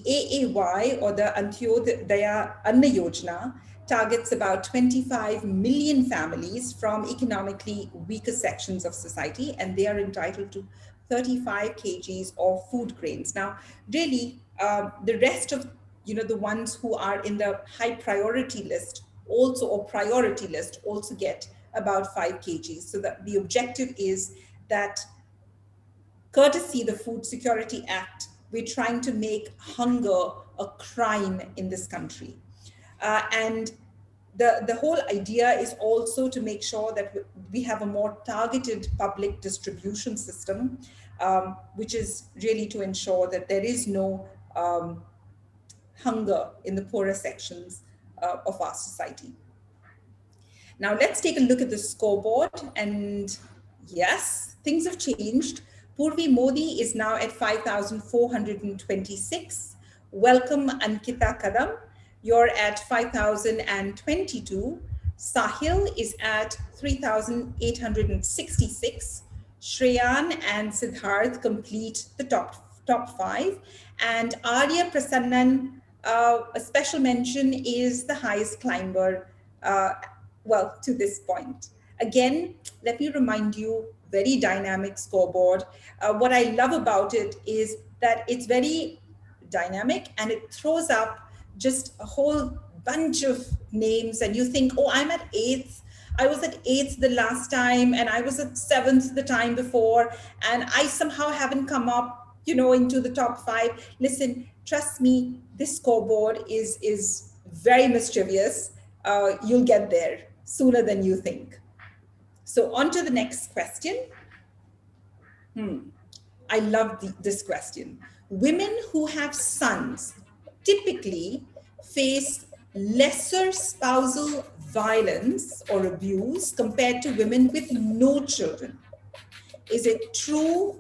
AAY, or the Antyodaya Anna Yojana, targets about 25 million families from economically weaker sections of society, and they are entitled to 35 kgs of food grains. Now, really, the rest of the ones who are in the high priority list also, or priority list, also get about 5 kgs. So the objective is that, courtesy the Food Security Act, we're trying to make hunger a crime in this country. And the whole idea is also to make sure that we have a more targeted public distribution system, which is really to ensure that there is no hunger in the poorer sections of our society. Now let's take a look at the scoreboard, and yes, things have changed. Purvi Modi is now at 5,426. Welcome Ankita Kadam, you're at 5,022. Sahil is at 3,866. Shreyan and Siddharth complete the top five, and Arya Prasannan, a special mention, is the highest climber to this point. Again, let me remind you, very dynamic scoreboard. What I love about it is that it's very dynamic and it throws up just a whole bunch of names, and you think, oh, I'm at eighth. I was at eighth the last time, and I was at seventh the time before, and I somehow haven't come up, into the top five. Listen, trust me, this scoreboard is very mischievous. You'll get there sooner than you think. So on to the next question. I love this question. Women who have sons typically face lesser spousal violence or abuse compared to women with no children. Is it true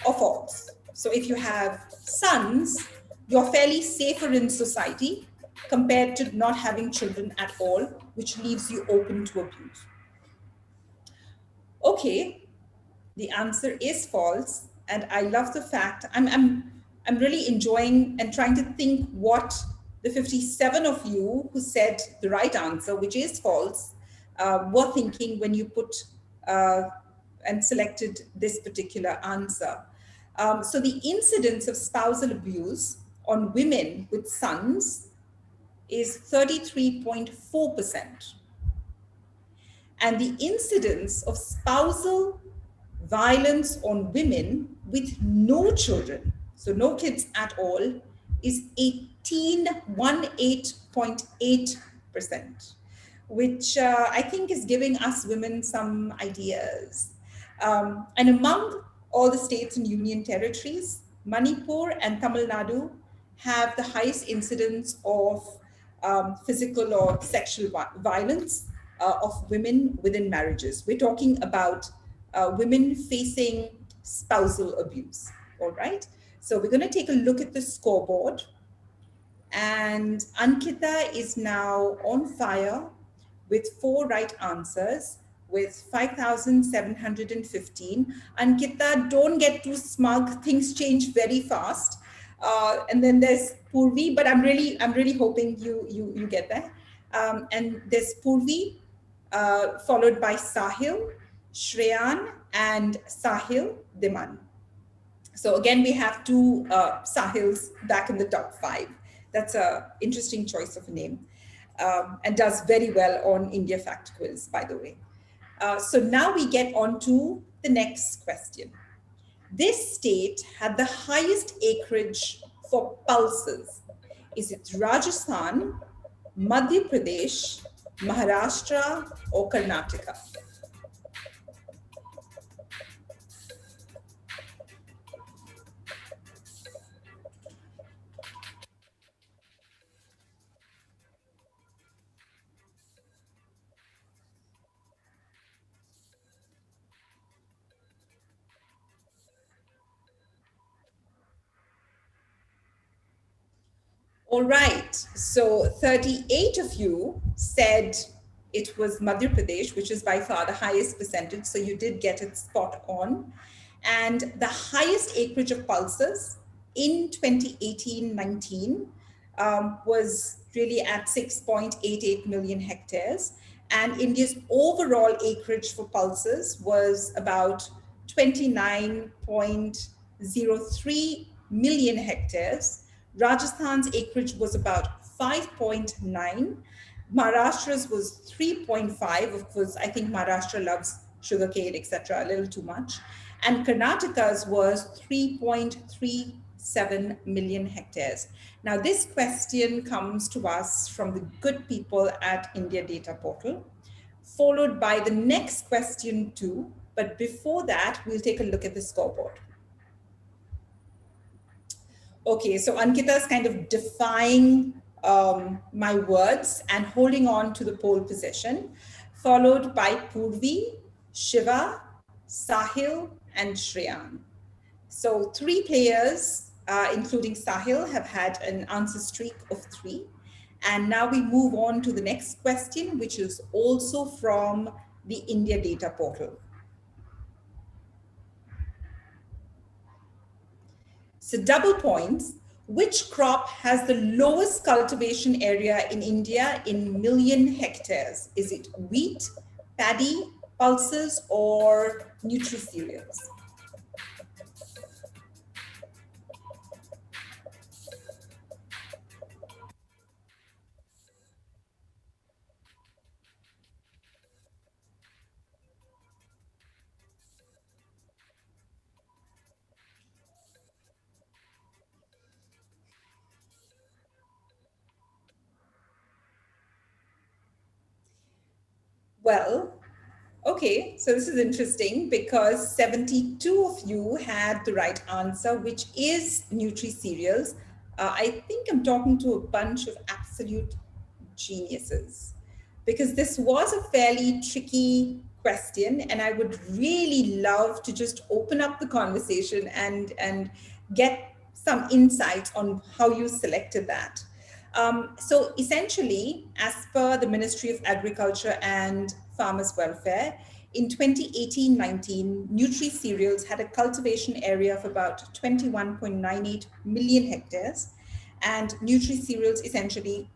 or false? So if you have sons, you're fairly safer in society compared to not having children at all, which leaves you open to abuse. Okay, the answer is false, and I love the fact I'm really enjoying and trying to think what the 57 of you who said the right answer, which is false, were thinking when you put and selected this particular answer. So the incidence of spousal abuse on women with sons is 33.4%. And the incidence of spousal violence on women with no children, so no kids at all, is 18.8%, which I think is giving us women some ideas. And among all the states and union territories, Manipur and Tamil Nadu have the highest incidence of physical or sexual violence of women within marriages. We're talking about women facing spousal abuse, all right? So we're going to take a look at the scoreboard. And Ankita is now on fire with 4 right answers with 5,715. Ankita, don't get too smug. Things change very fast. And then there's Purvi, but I'm really hoping you get there. And there's Purvi, followed by Sahil, Shreyan, and Sahil Diman. So again, we have 2 Sahils back in the top 5. That's an interesting choice of a name, and does very well on India Fact Quiz, by the way. So now we get on to the next question. This state had the highest acreage for pulses. Is it Rajasthan, Madhya Pradesh, Maharashtra, or Karnataka? All right, so 38 of you said it was Madhya Pradesh, which is by far the highest percentage, so you did get it spot on. And the highest acreage of pulses in 2018-19 was really at 6.88 million hectares. And India's overall acreage for pulses was about 29.03 million hectares. Rajasthan's acreage was about 5.9. Maharashtra's was 3.5. Of course, I think Maharashtra loves sugarcane, etc., a little too much. And Karnataka's was 3.37 million hectares. Now, this question comes to us from the good people at India Data Portal, followed by the next question too. But before that, we'll take a look at the scoreboard. Okay, so Ankita's kind of defying my words and holding on to the pole position, followed by Purvi, Shiva, Sahil, and Shreyan. So 3 players, including Sahil, have had an answer streak of 3. And now we move on to the next question, which is also from the India Data Portal. So double points. Which crop has the lowest cultivation area in India in million hectares? Is it wheat, paddy, pulses, or nutri-cereals? Well, okay, so this is interesting because 72 of you had the right answer, which is nutri-cereals. I think I'm talking to a bunch of absolute geniuses because this was a fairly tricky question, and I would really love to just open up the conversation and get some insights on how you selected that. So essentially, as per the Ministry of Agriculture and Farmers Welfare, in 2018-19, Nutri-Cereals had a cultivation area of about 21.98 million hectares. And Nutri-Cereals essentially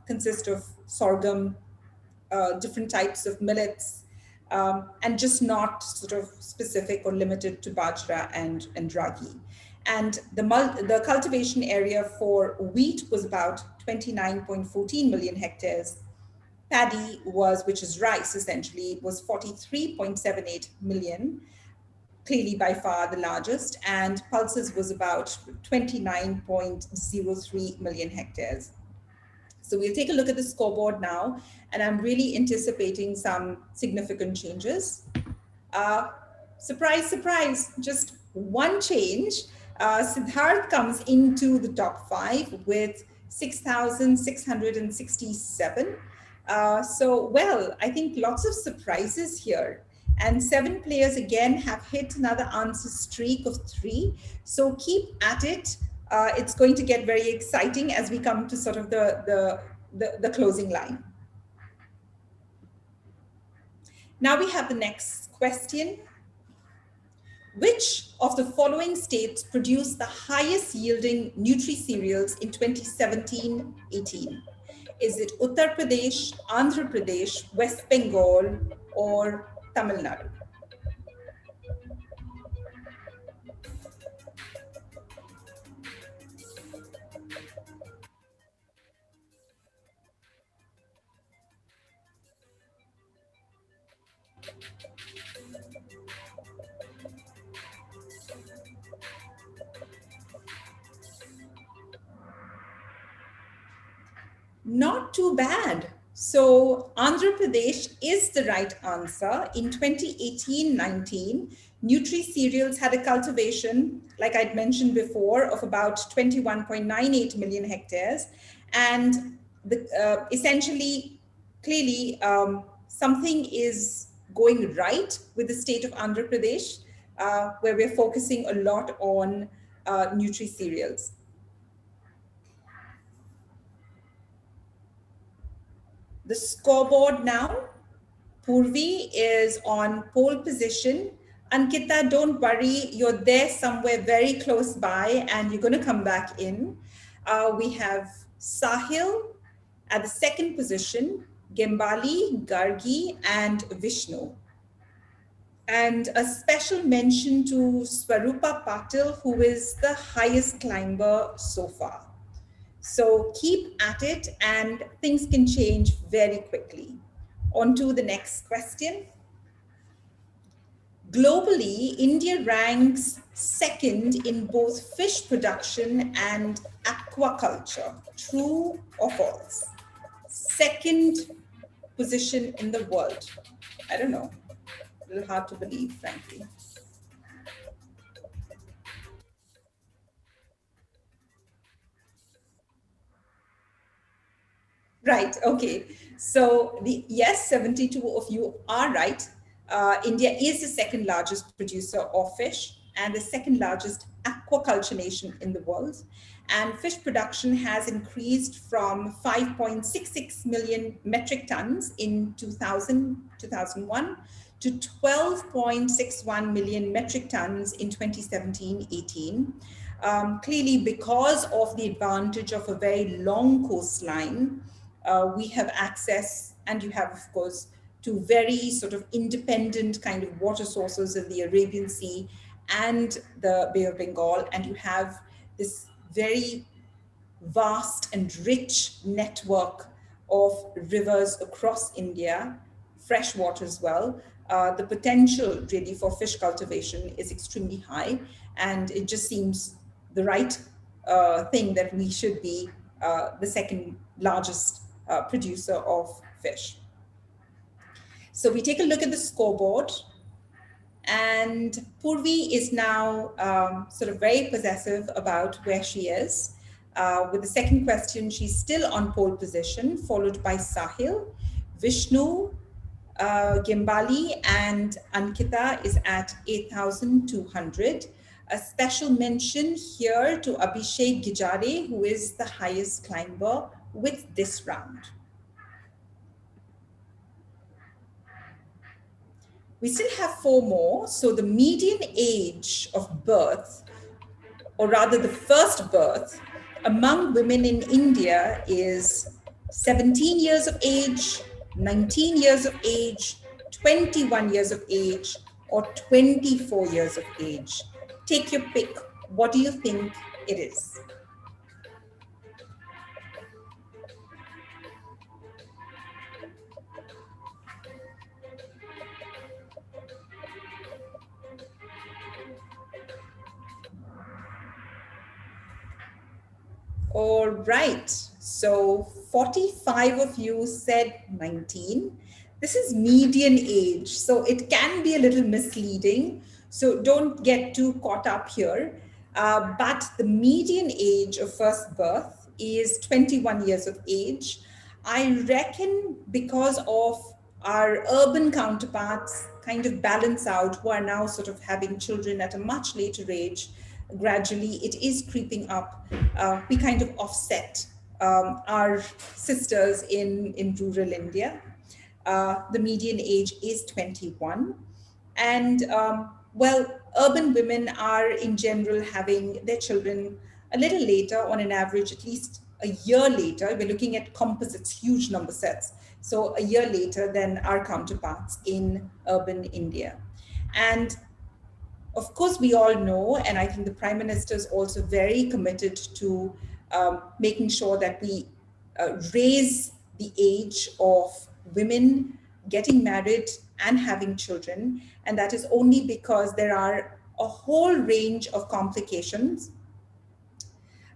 consist of sorghum, different types of millets, and just not sort of specific or limited to bajra and ragi. And the cultivation area for wheat was about 29.14 million hectares. Paddy was, which is rice essentially, was 43.78 million, clearly by far the largest, and pulses was about 29.03 million hectares. So we'll take a look at the scoreboard now, and I'm really anticipating some significant changes. Surprise, surprise, just one change. Siddharth comes into the top 5 with 6,667. Well, I think lots of surprises here. And 7 players again have hit another answer streak of 3. So keep at it. It's going to get very exciting as we come to sort of the closing line. Now we have the next question. Which of the following states produced the highest yielding nutri-cereals in 2017-18? Is it Uttar Pradesh, Andhra Pradesh, West Bengal, or Tamil Nadu? Not too bad. So Andhra Pradesh is the right answer. In 2018-19, Nutri-Cereals had a cultivation, like I'd mentioned before, of about 21.98 million hectares. And essentially, clearly, something is going right with the state of Andhra Pradesh, where we're focusing a lot on Nutri-Cereals. The scoreboard now. Purvi is on pole position. Ankita, don't worry, you're there somewhere very close by and you're going to come back in. We have Sahil at the second position, Gembali, Gargi, and Vishnu. And a special mention to Swarupa Patil, who is the highest climber so far. So keep at it and things can change very quickly. On to the next question. Globally, India ranks second in both fish production and aquaculture. True or false? Second position in the world. I don't know. A little hard to believe, frankly. Right. Okay. So yes, 72 of you are right. India is the second largest producer of fish and the second largest aquaculture nation in the world. And fish production has increased from 5.66 million metric tons in 2001 to 12.61 million metric tons in 2017-18. Clearly, because of the advantage of a very long coastline, we have access, and you have, of course, to very sort of independent kind of water sources in the Arabian Sea and the Bay of Bengal, and you have this very vast and rich network of rivers across India, fresh water as well. The potential really for fish cultivation is extremely high, and it just seems the right thing that we should be the second largest producer of fish. So we take a look at the scoreboard, and Purvi is now sort of very possessive about where she is. With the second question, she's still on pole position, followed by Sahil. Vishnu, Gimbali, and Ankita is at 8,200. A special mention here to Abhishek Gijare, who is the highest climber with this round. We still have four more. So the median age of birth, or rather the first birth, among women in India is 17 years of age, 19 years of age, 21 years of age, or 24 years of age. Take your pick. What do you think it is? All right. So 45 of you said 19. This is median age, so it can be a little misleading. So don't get too caught up here. But the median age of first birth is 21 years of age. I reckon because of our urban counterparts kind of balance out, who are now sort of having children at a much later age, gradually it is creeping up. We kind of offset our sisters in rural India. The median age is 21. And well, urban women are in general having their children a little later, on an average, at least a year later. We're looking at composites, huge number sets. So a year later than our counterparts in urban India. And of course, we all know, and I think the Prime Minister is also very committed to making sure that we raise the age of women getting married and having children. And that is only because there are a whole range of complications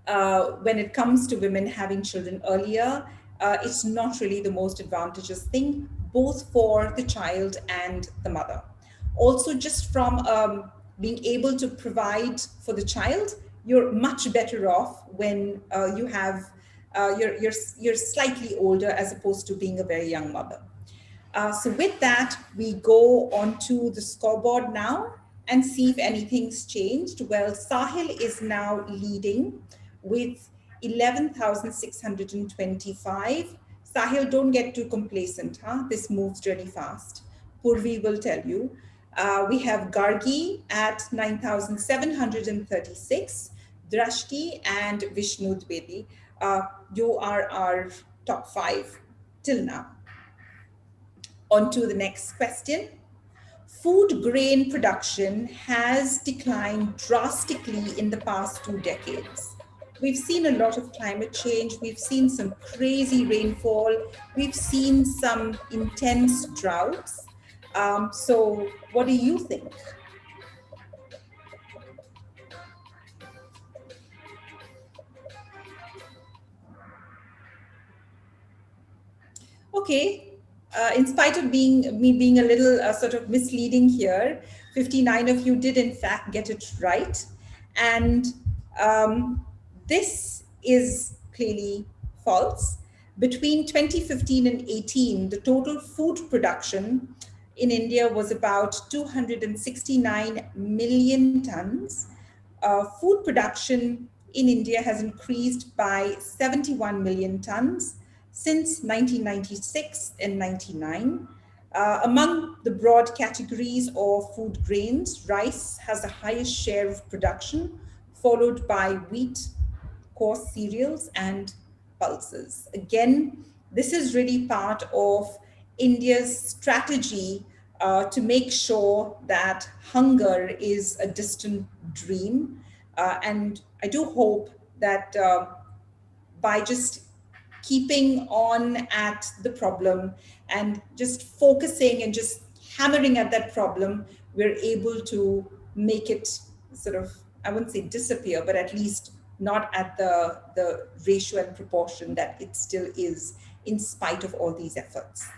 when it comes to women having children earlier. It's not really the most advantageous thing, both for the child and the mother. Also, just from being able to provide for the child, you're much better off when you have you're slightly older as opposed to being a very young mother. So with that, we go on to the scoreboard now and see if anything's changed. Well, Sahil is now leading with 11,625. Sahil, don't get too complacent, huh? This moves really fast. Purvi will tell you. We have Gargi at 9,736, Drashti and Vishnu Dvedi. You are our top 5 till now. On to the next question. Food grain production has declined drastically in the past 2 decades. We've seen a lot of climate change. We've seen some crazy rainfall. We've seen some intense droughts. So, what do you think? Okay, in spite of being a little sort of misleading here, 59 of you did in fact get it right, and um, this is clearly false. Between 2015 and 18, the total food production in India was about 269 million tons. Food production in India has increased by 71 million tons since 1996 and 99. Among the broad categories of food grains, rice has the highest share of production, followed by wheat, coarse cereals, and pulses. Again, this is really part of India's strategy to make sure that hunger is a distant dream. And I do hope that by just keeping on at the problem and just focusing and just hammering at that problem, we're able to make it sort of, I wouldn't say disappear, but at least not at the ratio and proportion that it still is in spite of all these efforts.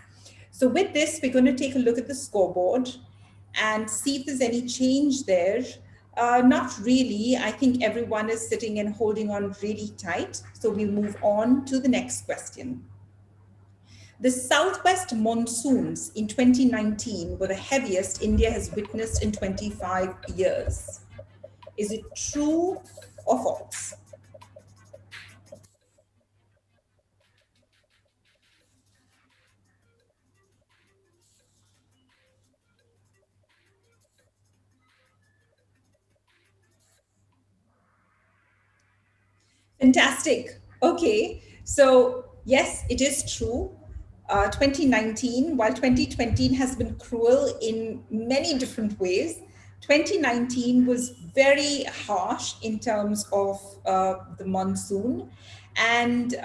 So with this, we're going to take a look at the scoreboard and see if there's any change there. Not really. I think everyone is sitting and holding on really tight. So we'll move on to the next question. The southwest monsoons in 2019 were the heaviest India has witnessed in 25 years. Is it true or false? Fantastic. Okay. So, yes, it is true. 2019, while 2020 has been cruel in many different ways, 2019 was very harsh in terms of the monsoon. And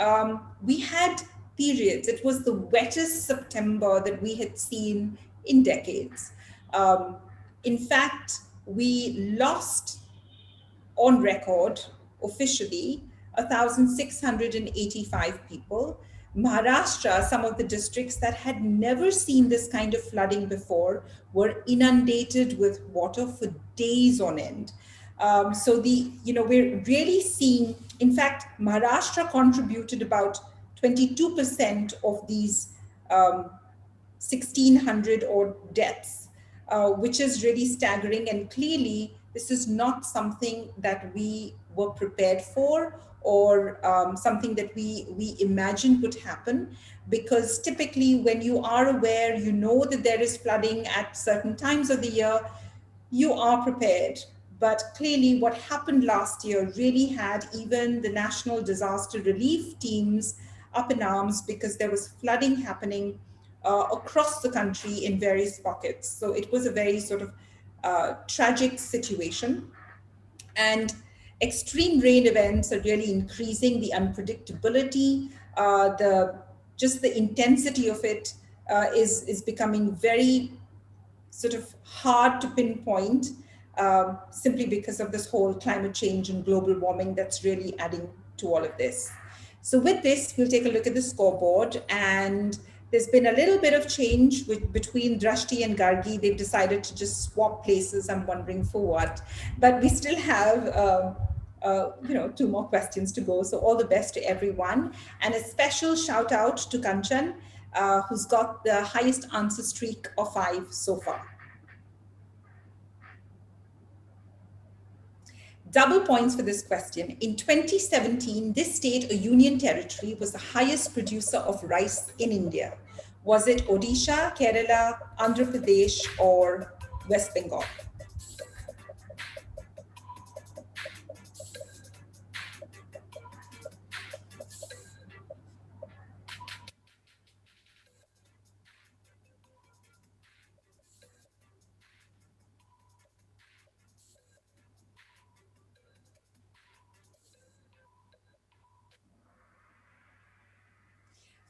we had periods, it was the wettest September that we had seen in decades. Um, in fact, we lost on record officially 1,685 people. Maharashtra, some of the districts that had never seen this kind of flooding before, were inundated with water for days on end. So we're really seeing, in fact, Maharashtra contributed about 22% of these 1,600 odd deaths, which is really staggering. And clearly, this is not something that we were prepared for or something that we imagined would happen. Because typically, when you are aware, you know that there is flooding at certain times of the year, you are prepared. But clearly, what happened last year really had even the national disaster relief teams up in arms because there was flooding happening across the country in various pockets. So it was a very sort of tragic situation. And extreme rain events are really increasing the unpredictability, the intensity of it is becoming very sort of hard to pinpoint, simply because of this whole climate change and global warming that's really adding to all of this. So with this, we'll take a look at the scoreboard, and there's been a little bit of change between Drashti and Gargi. They've decided to just swap places. I'm wondering for what, but we still have 2 more questions to go. So all the best to everyone, and a special shout out to Kanchan, who's got the highest answer streak of 5 so far. Double points for this question. In 2017, this state or union territory was the highest producer of rice in India. Was it Odisha, Kerala, Andhra Pradesh, or West Bengal.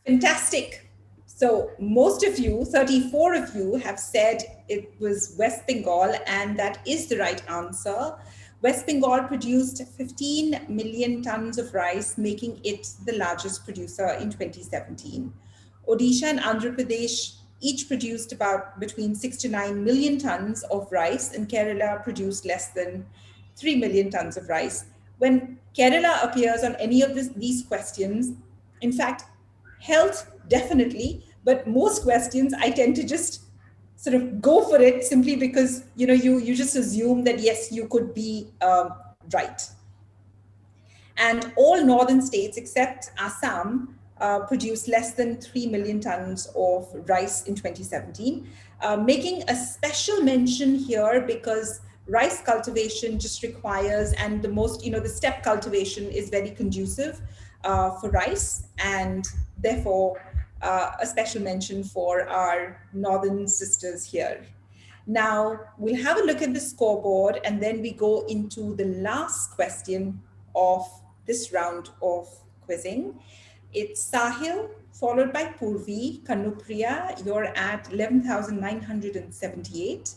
Fantastic. So most of you, 34 of you, have said it was West Bengal, and that is the right answer. West Bengal produced 15 million tons of rice, making it the largest producer in 2017. Odisha and Andhra Pradesh each produced about between 6 to 9 million tons of rice, and Kerala produced less than 3 million tons of rice. When Kerala appears on any of these questions, in fact, health definitely, but most questions I tend to just sort of go for it simply because you just assume that yes, you could be right. And all northern states except Assam produced less than 3 million tons of rice in 2017, making a special mention here because rice cultivation just requires, and the step cultivation is very conducive for rice, and therefore a special mention for our northern sisters here. Now, we'll have a look at the scoreboard and then we go into the last question of this round of quizzing. It's Sahil, followed by Purvi. Kanupriya, you're at 11,978.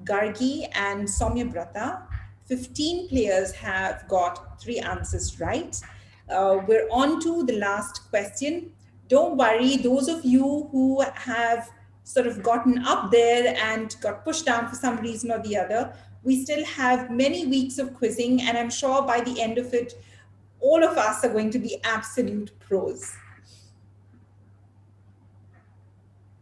Gargi and Soumya Brata. 15 players have got 3 answers right. We're on to the last question. Don't worry, those of you who have sort of gotten up there and got pushed down for some reason or the other, we still have many weeks of quizzing, and I'm sure by the end of it, all of us are going to be absolute pros.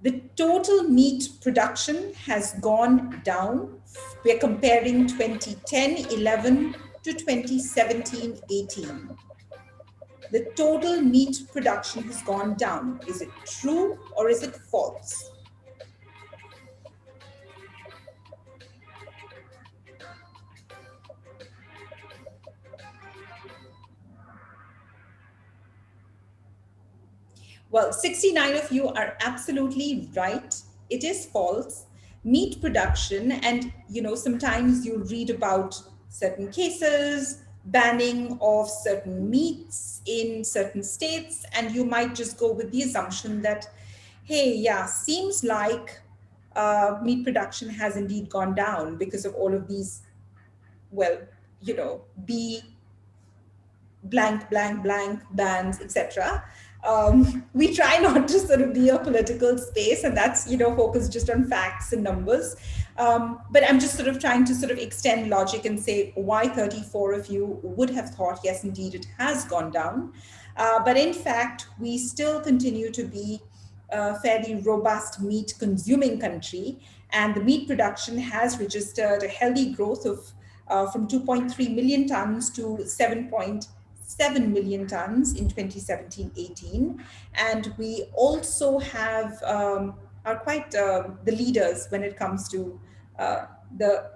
The total meat production has gone down. We're comparing 2010-11 to 2017-18. The total meat production has gone down. Is it true or is it false? Well, 69 of you are absolutely right. It is false. Meat production, and sometimes you read about certain cases, banning of certain meats in certain states, and you might just go with the assumption that, hey, yeah, seems like meat production has indeed gone down because of all of these, well, be blank, blank, blank bans, etc. We try not to sort of be a political space, and that's focused just on facts and numbers. But I'm just sort of trying to sort of extend logic and say why 34 of you would have thought yes, indeed, it has gone down. But in fact, we still continue to be a fairly robust meat consuming country, and the meat production has registered a healthy growth of from 2.3 million tons to 7.7 million tons in 2017-18. And we also have are quite the leaders when it comes to the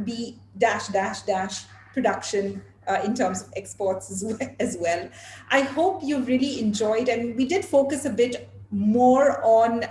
B dash dash dash production in terms of exports as well. I hope you really enjoyed, and we did focus a bit more on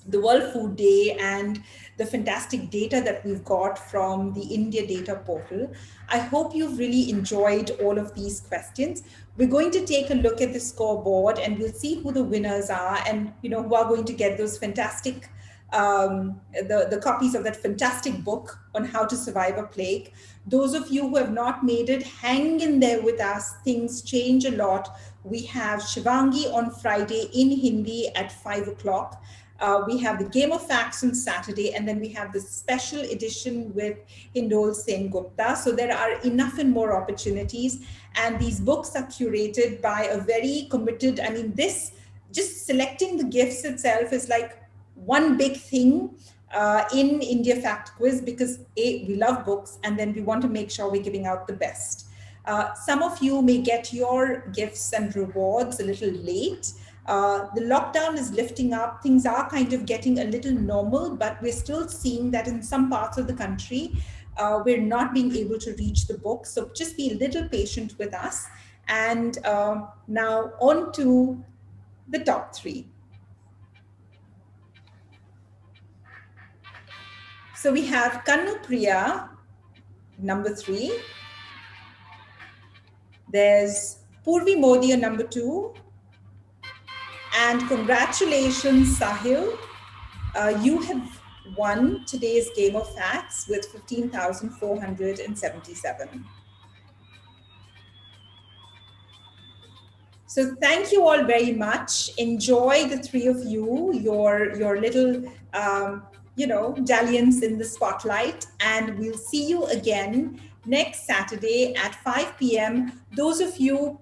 the World Food Day and the fantastic data that we've got from the India data portal. I hope you've really enjoyed all of these questions. We're going to take a look at the scoreboard and we'll see who the winners are and who are going to get those fantastic the copies of that fantastic book on how to survive a plague. Those of you who have not made it, hang in there with us. Things change a lot. We have Shivangi on Friday in Hindi at 5 o'clock. We have the Game of Facts on Saturday, and then we have the special edition with Hindol Sen Gupta. So there are enough and more opportunities. And these books are curated by a very committed, this just selecting the gifts itself is like one big thing in India Fact Quiz, because we love books, and then we want to make sure we're giving out the best. Some of you may get your gifts and rewards a little late. The lockdown is lifting up. Things are kind of getting a little normal, but we're still seeing that in some parts of the country, we're not being able to reach the book. So just be a little patient with us. And now on to the top three. So we have Kannu Priya, number 3. There's Purvi Modi, number 2. And congratulations, Sahil. You have won today's Game of Facts with 15,477. So thank you all very much. Enjoy, the three of you, your little dalliance in the spotlight, and we'll see you again next Saturday at 5 p.m. Those of you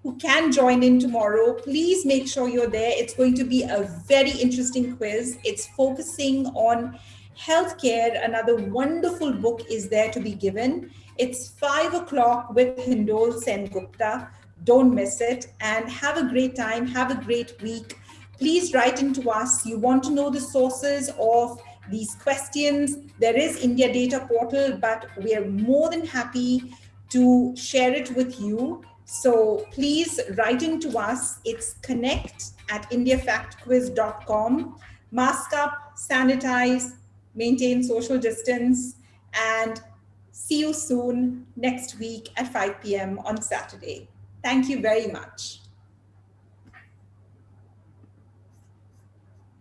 who can join in tomorrow, please make sure you're there. It's going to be a very interesting quiz. It's focusing on healthcare. Another wonderful book is there to be given. It's 5 o'clock with Hindol Sen Gupta. Don't miss it, and have a great time. Have a great week. Please write into us. You want to know the sources of these questions. There is India Data Portal, but we are more than happy to share it with you. So please write into us. It's connect@indiafactquiz.com. Mask up, sanitize, maintain social distance, and see you soon next week at 5 p.m. on Saturday. Thank you very much.